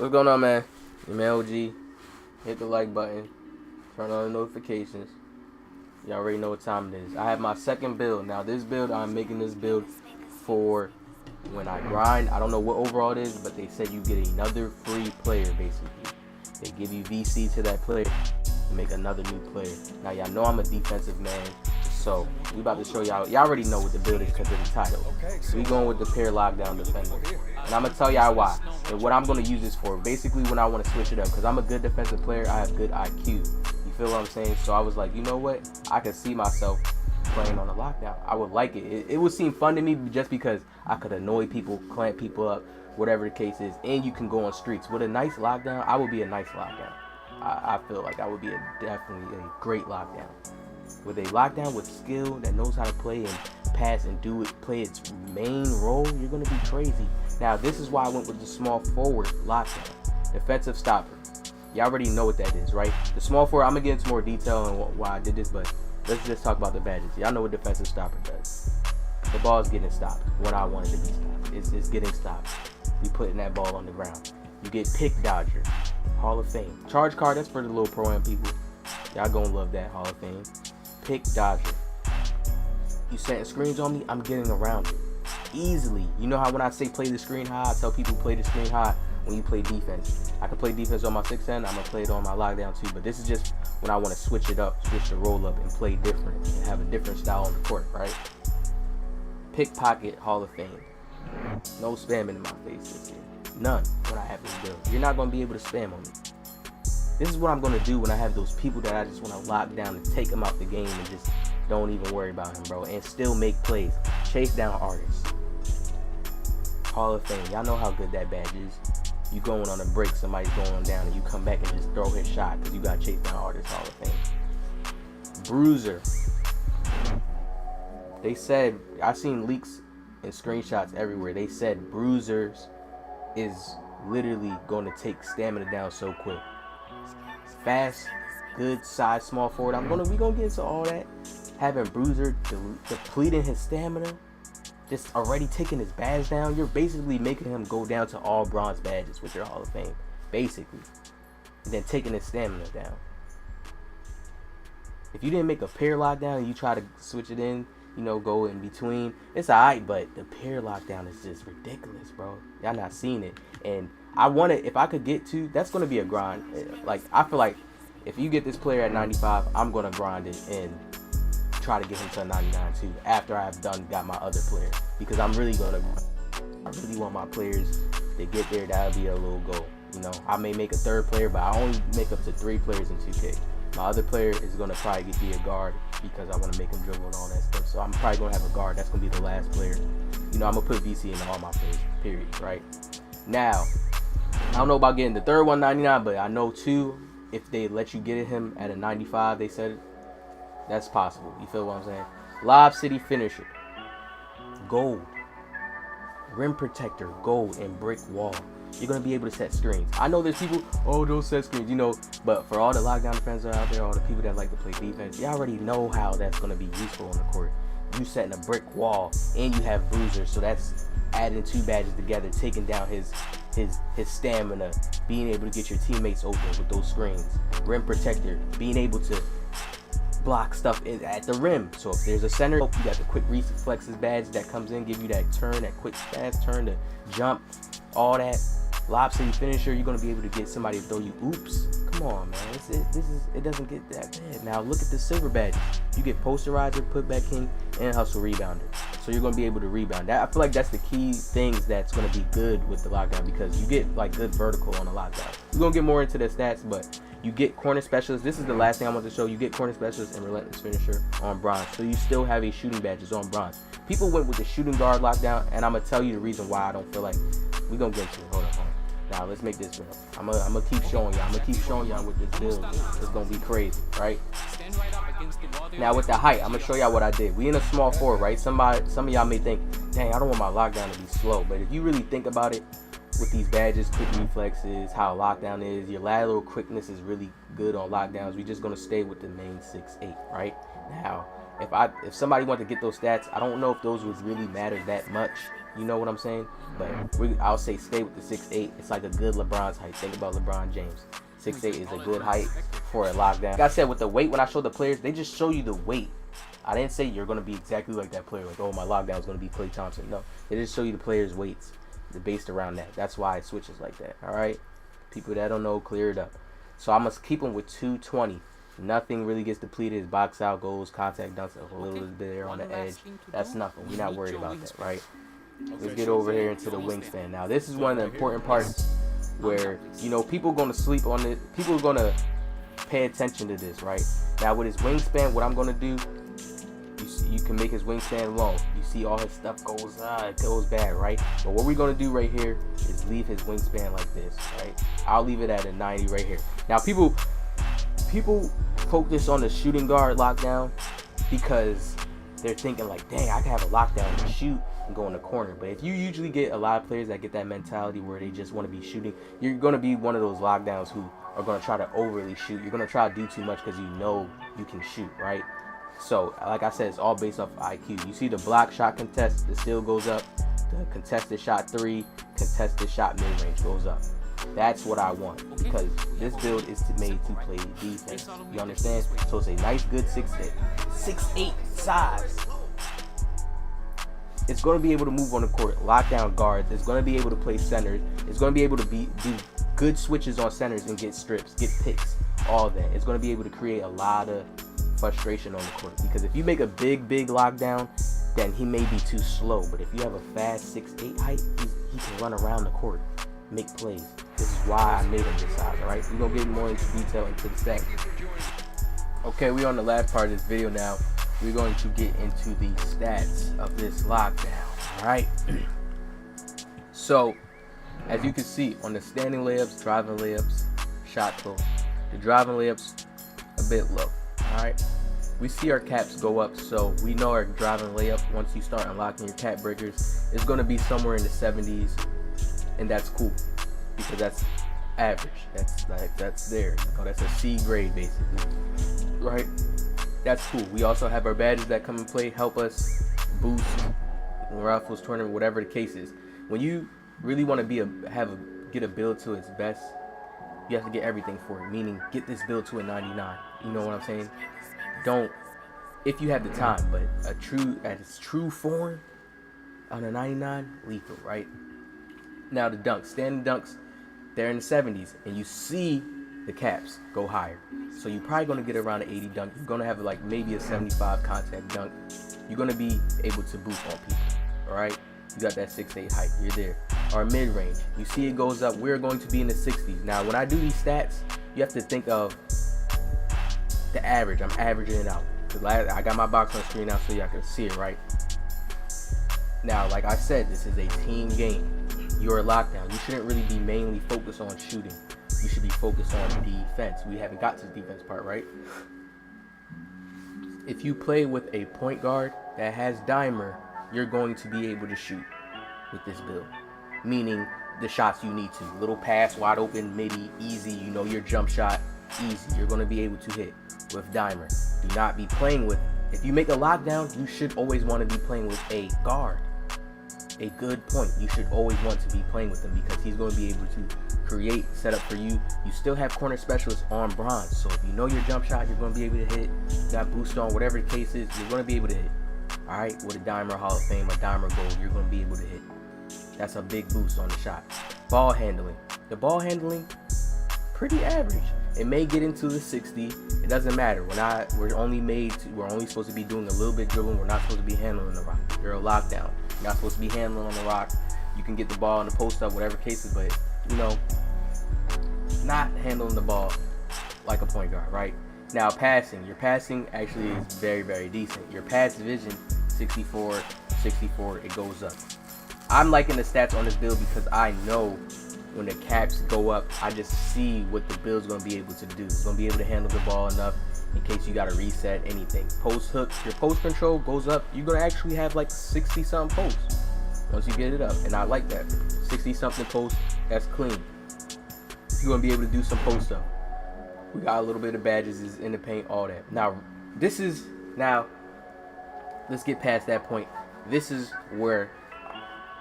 What's going on, man? Your man OG. Hit the like button. Turn on the notifications. Y'all already know what time it is. I have my second build. Now, this build, I'm making this build for when I grind. I don't know what overall it is, but they said you get another free player, basically. They give you VC to that player to make another new player. Now, y'all know I'm a defensive man. So, we about to show y'all. Y'all already know what the build is because of the title. So, we going with the pair lockdown defender. And I'm going to tell y'all why. And what I'm going to use this for. Basically, when I want to switch it up. Because I'm a good defensive player. I have good IQ. You feel what I'm saying? So, I was like, you know what? I can see myself playing on a lockdown. I would like it. It would seem fun to me just because I could annoy people, clamp people up, whatever the case is. And you can go on streaks. With a nice lockdown, I would be a nice lockdown. I feel like I would be definitely a great lockdown. With a lockdown with skill that knows how to play and pass and play its main role, you're going to be crazy. Now, this is why I went with the small forward lockdown. Defensive stopper. Y'all already know what that is, right? The small forward, I'm going to get into more detail on why I did this, but let's just talk about the badges. Y'all know what defensive stopper does. The ball is getting stopped when I want it to be stopped. It's getting stopped. We putting that ball on the ground. You get pick dodger. Hall of Fame. Charge card, that's for the little pro-am people. Y'all gonna love that Hall of Fame. Pick dodger. You setting screens on me, I'm getting around it easily. You know how when I say play the screen high, I tell people play the screen high when you play defense. I can play defense on my 6'10", I'm gonna play it on my lockdown too, but this is just when I want to switch it up, switch the roll up and play different and have a different style on the court, right? Pickpocket Hall of Fame. No spamming in my face this year. None when I have this build. You're not gonna be able to spam on me. This is what I'm going to do when I have those people that I just want to lock down and take them out the game and just don't even worry about him, bro. And still make plays. Chase down artists. Hall of Fame. Y'all know how good that badge is. You going on a break, somebody's going down, and you come back and just throw his shot because you got chase down artists. Hall of Fame. Bruiser. They said, I seen leaks and screenshots everywhere. They said Bruisers is literally going to take stamina down so quick. Fast, good size, small forward. We gonna get into all that. Having Bruiser depleting his stamina, just already taking his badge down. You're basically making him go down to all bronze badges with your Hall of Fame, basically, and then taking his stamina down. If you didn't make a pair lockdown and you try to switch it in, you know, go in between, it's alright. But the pair lockdown is just ridiculous, bro. Y'all not seen it, and I want it. If I could get to, that's gonna be a grind. Like, I feel like if you get this player at 95, I'm gonna grind it and try to get him to a 99 too. After I've got my other player, because I really want my players to get there. That'll be a little goal. You know, I may make a third player, but I only make up to 3 players in 2K. My other player is gonna probably be a guard because I want to make him dribble and all that stuff. So I'm probably gonna have a guard. That's gonna be the last player. You know, I'm gonna put VC in all my players. Period. Right now. I don't know about getting the third one 99, but I know too, if they let you get him at a 95, they said that's possible. You feel what I'm saying? Lob City Finisher. Gold. Rim Protector. Gold and brick wall. You're going to be able to set screens. I know there's people, oh, don't set screens, you know, but for all the lockdown defenders out there, all the people that like to play defense, you already know how that's going to be useful on the court. You setting a brick wall and you have Bruiser, so that's adding 2 badges together, taking down his stamina, being able to get your teammates open with those screens. Rim Protector, being able to block stuff at the rim. So if there's a center, you got the quick reflexes badge that comes in, give you that turn, that quick fast turn to jump, all that. Lob City Finisher, you're gonna be able to get somebody to throw you oops. Come on, man. It doesn't get that bad. Now look at the silver badge. You get posterizer, putback king, and hustle rebounder. So you're gonna be able to rebound. I feel like that's the key things that's gonna be good with the lockdown, because you get like good vertical on the lockdown. We're gonna get more into the stats, but you get corner specialist. This is the last thing I want to show. You get corner specialist and relentless finisher on bronze. So you still have a shooting badges on bronze. People went with the shooting guard lockdown, and I'm gonna tell you the reason why I don't feel like we're gonna get to it. Hold on. Now let's make this build. I'm gonna keep showing y'all. I'm gonna keep showing y'all with this build. It's gonna be crazy, right? Now with the height, I'm gonna show y'all what I did. We in a small forward, right? Some of y'all may think, dang, I don't want my lockdown to be slow. But if you really think about it, with these badges, quick reflexes, how lockdown is, your lateral quickness is really good on lockdowns. We're just gonna stay with the main 6'8", right? Now, if somebody wanted to get those stats, I don't know if those would really matter that much You know what I'm saying? But I'll say stay with the 6'8". It's like a good LeBron's height. Think about LeBron James. 6'8" is a good height for a lockdown. Like I said, with the weight, when I show the players, they just show you the weight. I didn't say you're going to be exactly like that player. Like, oh, my lockdown is going to be Klay Thompson. No, they just show you the players' weights. They're based around that. That's why it switches like that. All right? People that don't know, clear it up. So I must keep him with 220. Nothing really gets depleted. His box out goals, contact dunks, a little bit there on the edge. That's nothing. We're not worried about that, right? Let's get over here into the wingspan. Now, this is one of the important parts where, you know, people are going to sleep on it. People are going to pay attention to this, right? Now, with his wingspan, what I'm going to do, you can make his wingspan long. You see all his stuff goes bad, right? But what we're going to do right here is leave his wingspan like this, right? I'll leave it at a 90 right here. Now, people focus on the shooting guard lockdown because they're thinking like, dang, I can have a lockdown and shoot and go in the corner. But if you usually get a lot of players that get that mentality where they just want to be shooting, you're going to be one of those lockdowns who are going to try to overly shoot. You're going to try to do too much because you know you can shoot, right? So, like I said, it's all based off IQ. You see the block shot contest, the steal goes up. The contested shot 3, contested shot mid-range goes up. That's what I want, because this build is made to play defense. You understand? So it's a nice, good 6'8" size. It's going to be able to move on the court, lock down guards. It's going to be able to play centers. It's going to be able to do good switches on centers and get strips, get picks, all that. It's going to be able to create a lot of frustration on the court, because if you make a big lockdown, then he may be too slow. But if you have a fast 6'8" height, he can run around the court, make plays. This is why I made him this size, alright? We're going to get more into detail into the set. Okay, we're on the last part of this video now. We're going to get into the stats of this lockdown, alright? So, as you can see, on the standing layups, driving layups, shot total. The driving layups, a bit low, alright? We see our caps go up, so we know our driving layup, once you start unlocking your cap breakers, is going to be somewhere in the 70s, and that's cool, because that's average. That's there. Oh, that's a C grade basically, right? That's cool. We also have our badges that come and play, help us boost Raffles tournament, whatever the case is. When you really want to get a build to its best, you have to get everything for it. Meaning, get this build to a 99. You know what I'm saying? Don't, if you have the time, but at its true form on a 99, lethal, right? Now the dunks, standing dunks, they're in the 70s, and you see the caps go higher. So you're probably going to get around an 80 dunk. You're going to have like maybe a 75 contact dunk. You're going to be able to boost on people, all right? You got that 6'8" height, you're there. Or mid-range, you see it goes up. We're going to be in the 60s. Now, when I do these stats, you have to think of the average. I'm averaging it out. I got my box on screen now so y'all can see it, right? Now, like I said, this is a team game. You're a lockdown. You shouldn't really be mainly focused on shooting. You should be focused on defense. We haven't got to the defense part, right? If you play with a point guard that has dimer, you're going to be able to shoot with this build. Meaning the shots you need to. Little pass, wide open, midi, easy. You know your jump shot, easy. You're going to be able to hit with dimer. Do not be playing with, if you make a lockdown, you should always want to be playing with a guard. A good point. You should always want to be playing with him, because he's going to be able to create setup for you. You still have corner specialists on bronze, so if you know your jump shot, you're going to be able to hit. You got boost on, whatever the case is, you're going to be able to hit. All right, with a dimer Hall of Fame, a dimer gold, you're going to be able to hit. That's a big boost on the shot. Ball handling. The ball handling, pretty average. It may get into the 60. It doesn't matter. We're only supposed to be doing a little bit dribbling. We're not supposed to be handling the rock. You're a lockdown. You're not supposed to be handling on the rock. You can get the ball in the post up, whatever cases, but you know, not handling the ball like a point guard, right? Now passing. Your passing actually is very, very decent. Your pass vision, 64, it goes up. I'm liking the stats on this build because I know when the caps go up, I just see what the build's going to be able to do. It's going to be able to handle the ball enough in case you got to reset anything. Post hook, your post control goes up. You're going to actually have like 60-something posts once you get it up. And I like that. 60-something posts, that's clean. You're going to be able to do some post stuff. We got a little bit of badges is in the paint, all that. Now, let's get past that point. This is where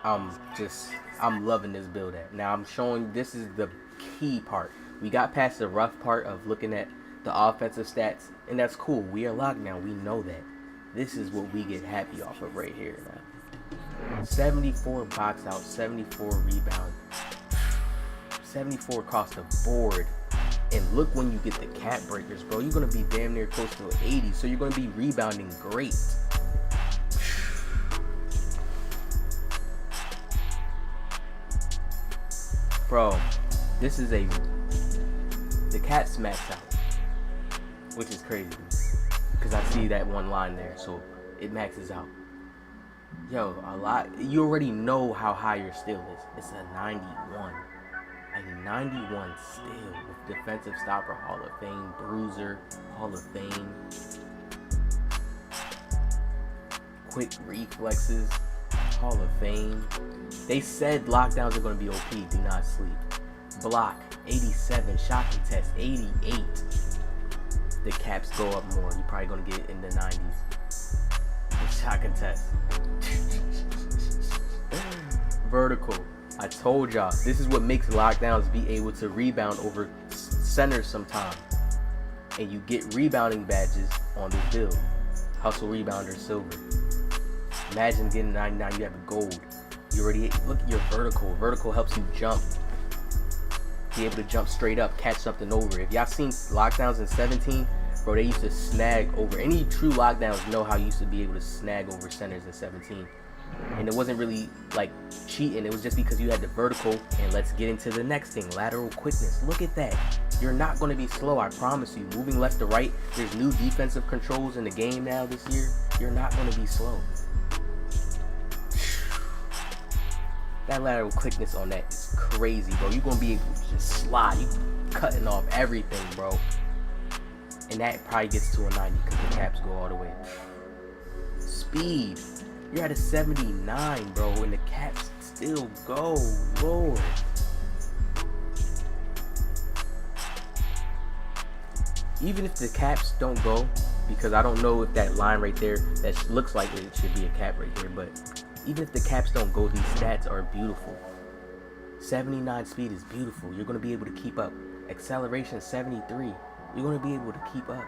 I'm loving this build at. Now I'm showing, this is the key part. We got past the rough part of looking at the offensive stats, and that's cool. We are locked now. We know that. This is what we get happy off of right here, man. 74 box out, 74 rebound, 74 across the board. And look when you get the cap breakers, bro. You're going to be damn near close to 80, so you're going to be rebounding great. Bro, this is the caps max out, which is crazy because I see that one line there, so it maxes out. Yo, a lot. You already know how high your steal is. It's a 91. A 91 steal with defensive stopper, Hall of Fame, bruiser, Hall of Fame, quick reflexes, Hall of Fame. They said lockdowns are going to be OP. Do not sleep. Block 87, shot contest 88. The caps go up more. You're probably going to get in the 90s. The shot contest. Vertical. I told y'all, this is what makes lockdowns be able to rebound over centers sometimes. And you get rebounding badges on this build. Hustle rebounder silver. Imagine getting 99, you have a gold. You already, look at your vertical. Vertical helps you jump. Be able to jump straight up, catch something over. If y'all seen lockdowns in 17, bro, they used to snag over. Any true lockdowns know how you used to be able to snag over centers in 17. And it wasn't really like cheating. It was just because you had the vertical. And let's get into the next thing, lateral quickness. Look at that. You're not going to be slow, I promise you. Moving left to right, there's new defensive controls in the game now this year. You're not going to be slow. That lateral quickness on that is crazy, bro. You're going to be able to just slide. You cutting off everything, bro. And that probably gets to a 90 because the caps go all the way. Speed. You're at a 79, bro, and the caps still go. Lord. Even if the caps don't go, because I don't know if that line right there, that looks like it should be a cap right there, but even if the caps don't go, these stats are beautiful. 79 speed is beautiful. You're going to be able to keep up. Acceleration 73. You're going to be able to keep up.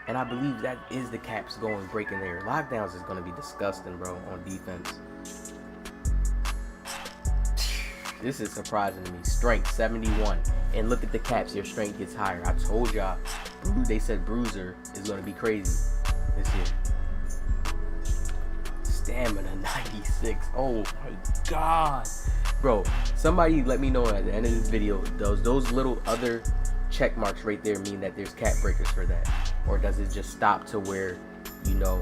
And I believe that is the caps going breaking there. Lockdowns is going to be disgusting, bro, on defense. This is surprising to me. Strength 71. And look at the caps. Your strength gets higher. I told y'all. They said bruiser is going to be crazy this year. Stamina 96. Oh my god. Bro, somebody let me know at the end of this video, those little other check marks right there mean that there's cap breakers for that? Or does it just stop to where, you know,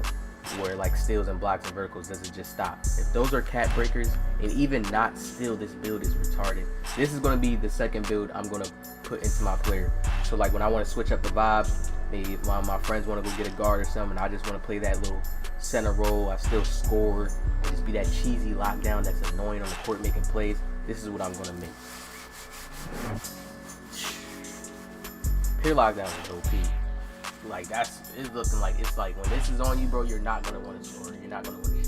where like steals and blocks and verticals, does it just stop? If those are cap breakers, and even not still, this build is retarded. This is going to be the second build I'm going to put into my player. So like when I want to switch up the vibe, maybe if my friends want to go get a guard or something, and I just want to play that little center role, I still score, and just be that cheesy lockdown that's annoying on the court making plays, this is what I'm going to make. Pure lockdown is OP. Like it's looking like, it's like when this is on you, bro, you're not going to want to score. You're not going to want to shoot.